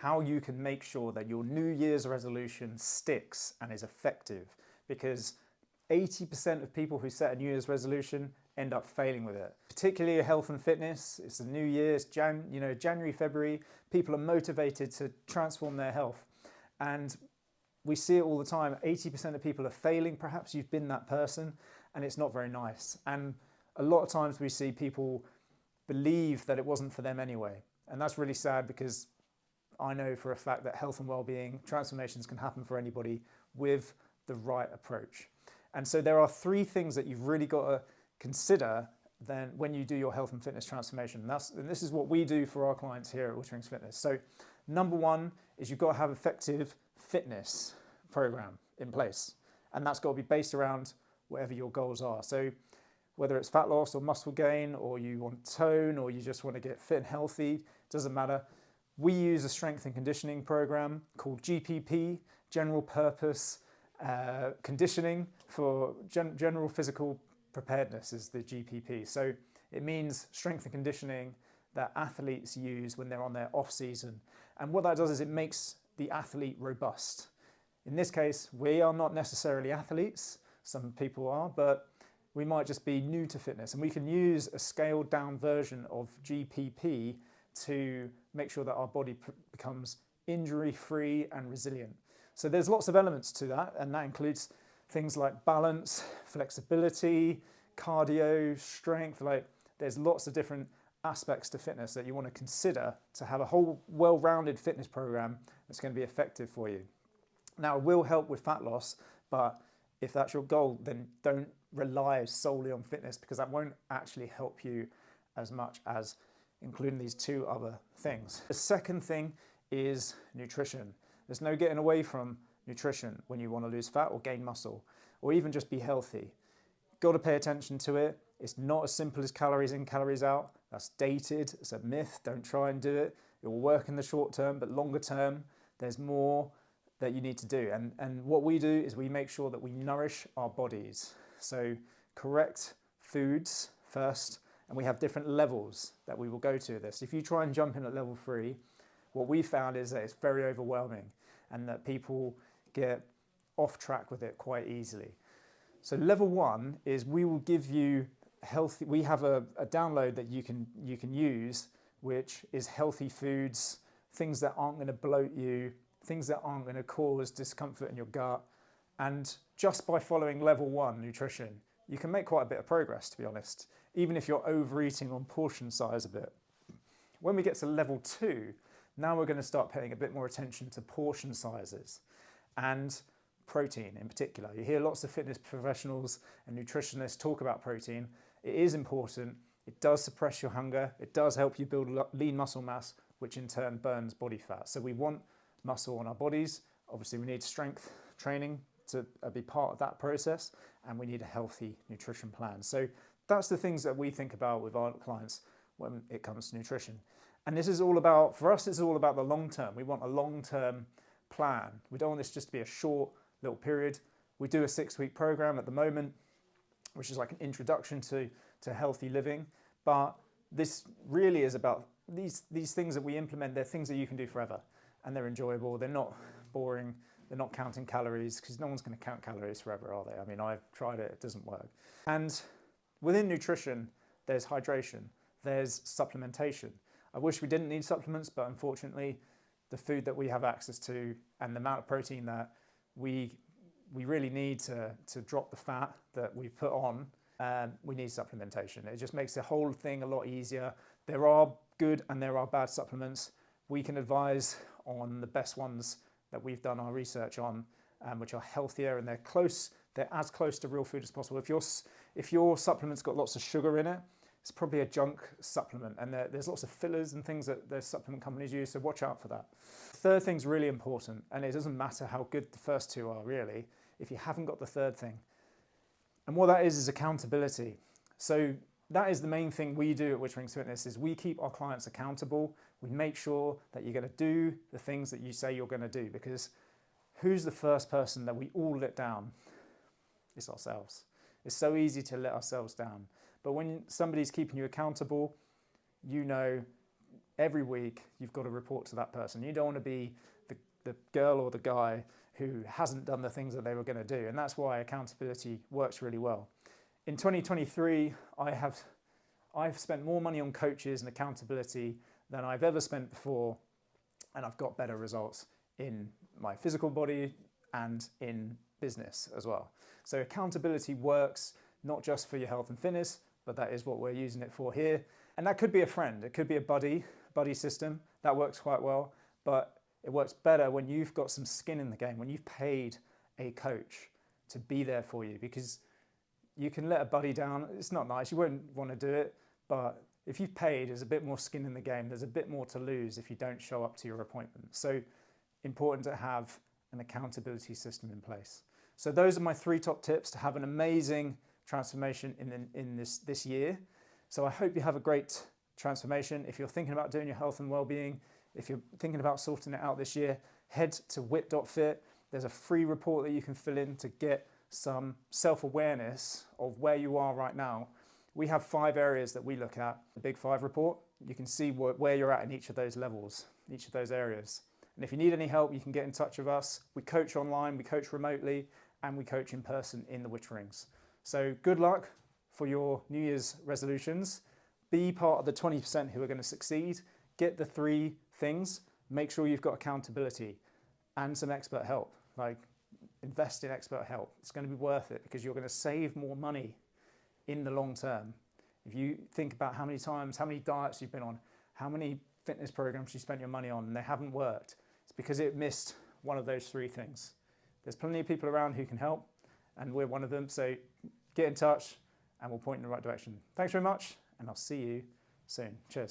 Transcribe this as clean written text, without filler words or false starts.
how you can make sure that your New Year's resolution sticks and is effective, because 80% of people who set a New Year's resolution end up failing with it. Particularly health and fitness, it's the New Year's, January, February, people are motivated to transform their health. And we see it all the time, 80% of people are failing. Perhaps you've been that person, and it's not very nice. And a lot of times we see people believe that it wasn't for them anyway. And that's really sad, because I know for a fact that health and well-being transformations can happen for anybody with the right approach. And so there are 3 things that you've really got to consider then when you do your health and fitness transformation. And this is what we do for our clients here at Witterings Fitness. So number 1 is you've got to have effective fitness program in place. And that's got to be based around whatever your goals are. So whether it's fat loss or muscle gain, or you want tone, or you just want to get fit and healthy, doesn't matter. We use a strength and conditioning program called GPP, General Purpose Conditioning for General Physical Preparedness is the GPP. So it means strength and conditioning that athletes use when they're on their off season. And what that does is it makes the athlete robust. In this case, we are not necessarily athletes. Some people are, but we might just be new to fitness, and we can use a scaled down version of GPP to make sure that our body becomes injury-free and resilient. So there's lots of elements to that, and that includes things like balance, flexibility, cardio, strength. Like, there's lots of different aspects to fitness that you want to consider to have a whole well-rounded fitness program that's going to be effective for you. Now, it will help with fat loss, but if that's your goal, then don't rely solely on fitness, because that won't actually help you as much as including these 2 other things. The second thing is nutrition. There's no getting away from nutrition when you want to lose fat or gain muscle, or even just be healthy. Got to pay attention to it. It's not as simple as calories in, calories out. That's dated. It's a myth. Don't try and do it. It will work in the short term, but longer term, there's more that you need to do. And what we do is we make sure that we nourish our bodies. So correct foods first, and we have different levels that we will go to this. If you try and jump in at level 3, what we found is that it's very overwhelming, and that people get off track with it quite easily. So level 1 is we will give you healthy, we have a download that you can use, which is healthy foods, things that aren't going to bloat you, things that aren't going to cause discomfort in your gut. And just by following level 1 nutrition, you can make quite a bit of progress, to be honest, even if you're overeating on portion size a bit. When we get to level 2, now we're going to start paying a bit more attention to portion sizes and protein in particular. You hear lots of fitness professionals and nutritionists talk about protein. It is important. It does suppress your hunger. It does help you build lean muscle mass, which in turn burns body fat. So we want muscle on our bodies. Obviously, we need strength training to be part of that process, and we need a healthy nutrition plan. So that's the things that we think about with our clients when it comes to nutrition. And this is all about, for us, it's all about the long term. We want a long-term plan. We don't want this just to be a short little period. We do a 6-week program at the moment, which is like an introduction to healthy living. But this really is about these things that we implement. They're things that you can do forever, and they're enjoyable. They're not boring. They're not counting calories, because no one's going to count calories forever, are they? I mean, I've tried it. It doesn't work. And within nutrition, there's hydration. There's supplementation. I wish we didn't need supplements, but unfortunately, the food that we have access to and the amount of protein that we really need to drop the fat that we put on, we need supplementation. It just makes the whole thing a lot easier. There are good and there are bad supplements. We can advise on the best ones that we've done our research on, which are healthier, and they're as close to real food as possible. If your supplement's got lots of sugar in it, it's probably a junk supplement, and there's lots of fillers and things that the supplement companies use, so watch out for that. Third thing's really important, and it doesn't matter how good the first 2 are, really, if you haven't got the third thing. And what that is accountability. So that is the main thing we do at Witterings Fitness, is we keep our clients accountable. We make sure that you're going to do the things that you say you're going to do, because who's the first person that we all let down? It's ourselves. It's so easy to let ourselves down. But when somebody's keeping you accountable, you know every week you've got to report to that person. You don't want to be the girl or the guy who hasn't done the things that they were going to do. And that's why accountability works really well. In 2023, I've spent more money on coaches and accountability than I've ever spent before, and I've got better results in my physical body and in business as well. So accountability works not just for your health and fitness, but that is what we're using it for here. And that could be a friend, it could be a buddy system. That works quite well, but it works better when you've got some skin in the game, when you've paid a coach to be there for you, because you can let a buddy down. It's not nice, you wouldn't want to do it, but if you've paid, there's a bit more skin in the game. There's a bit more to lose if you don't show up to your appointment. So important to have an accountability system in place. So those are my 3 top tips to have an amazing transformation in this year. So I hope you have a great transformation. If you're thinking about doing your health and well-being, if you're thinking about sorting it out this year, head to wit.fit. There's a free report that you can fill in to get some self-awareness of where you are right now. We have 5 areas that we look at, the Big 5 report. You can see where you're at in each of those levels, each of those areas. And if you need any help, you can get in touch with us. We coach online, we coach remotely, and we coach in person in the Witterings. So good luck for your New Year's resolutions. Be part of the 20% who are going to succeed. Get the 3 things. Make sure you've got accountability and some expert help. Like, invest in expert help. It's going to be worth it because you're going to save more money in the long term. If you think about how many times, how many diets you've been on, how many fitness programs you spent your money on and they haven't worked, it's because it missed one of those 3 things. There's plenty of people around who can help, and we're one of them. So get in touch and we'll point in the right direction. Thanks very much, and I'll see you soon. Cheers.